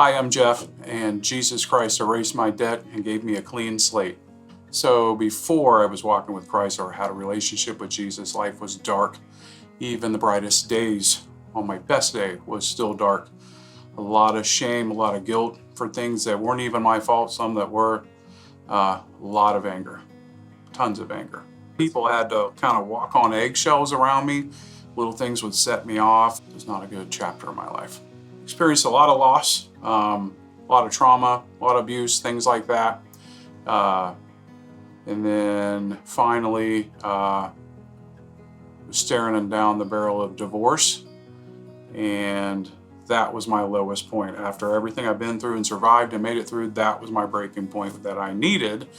Hi, I'm Geoff, and Jesus Christ erased my debt and gave me a clean slate. So before I was walking with Christ or had a relationship with Jesus, life was dark. Even the brightest days on my best day was still dark. A lot of shame, a lot of guilt for things that weren't even my fault, some that were. A lot of anger, tons of anger. People had to kind of walk on eggshells around me. Little things would set me off. It was not a good chapter of my life. Experienced a lot of loss, a lot of trauma, a lot of abuse, things like that. And then finally, was staring down the barrel of divorce. And that was my lowest point. After everything I've been through and survived and made it through, that was my breaking point that I needed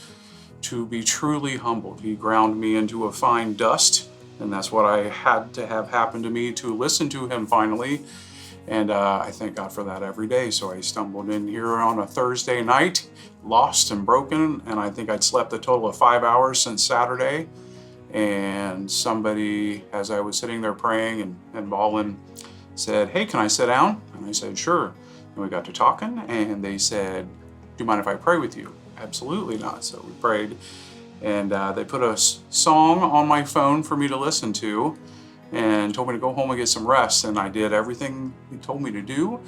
to be truly humbled. He ground me into a fine dust, and that's what I had to have happen to me to listen to him finally. And I thank God for that every day. So I stumbled in here on a Thursday night, lost and broken, and I think I'd slept a total of 5 hours since Saturday. And somebody, as I was sitting there praying and bawling, said, "Hey, can I sit down?" And I said, "Sure." And we got to talking, and they said, "Do you mind if I pray with you?" Absolutely not. So we prayed, and they put a song on my phone for me to listen to, and told me to go home and get some rest. And I did everything he told me to do.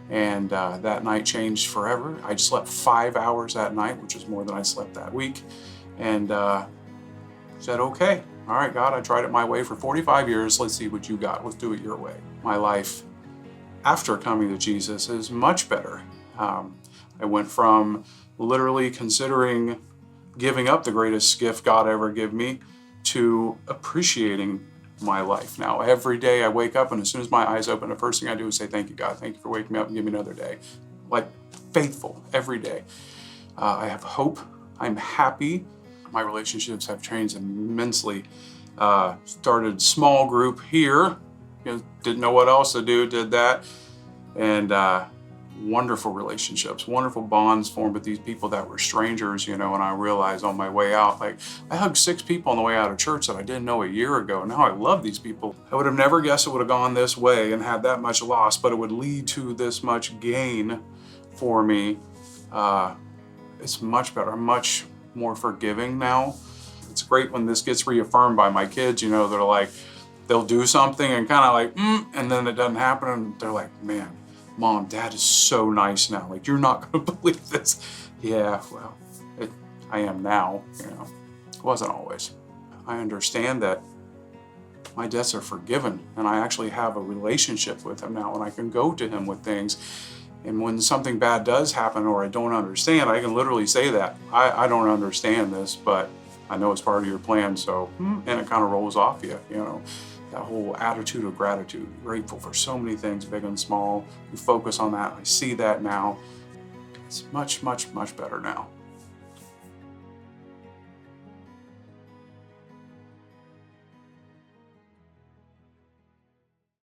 And that night changed forever. I slept 5 hours that night, which is more than I slept that week. And said, "Okay, all right, God, I tried it my way for 45 years. Let's see what you got. Let's do it your way." My life after coming to Jesus is much better. I went from literally considering giving up the greatest gift God ever gave me to appreciating my life. Now, every day I wake up, and as soon as my eyes open, the first thing I do is say, "Thank you, God. Thank you for waking me up and giving me another day." Like, faithful every day. I have hope. I'm happy. My relationships have changed immensely. Started small group here. Didn't know what else to do, did that. And wonderful relationships, wonderful bonds formed with these people that were strangers, and I realized on my way out, like, I hugged 6 people on the way out of church that I didn't know a year ago. Now I love these people. I would have never guessed it would have gone this way and had that much loss, but it would lead to this much gain for me. It's much better. I'm much more forgiving now. It's great when this gets reaffirmed by my kids. They're like, they'll do something and kind of like, and then it doesn't happen, and they're like, "Man, Mom, Dad is so nice now. Like, you're not going to believe this." Yeah, well, I am now. It wasn't always. I understand that my debts are forgiven, and I actually have a relationship with him now, and I can go to him with things. And when something bad does happen or I don't understand, I can literally say that. I don't understand this, but I know it's part of your plan. So, and it kind of rolls off you, that whole attitude of gratitude, grateful for so many things, big and small. You focus on that. I see that now. It's much, much, much better now.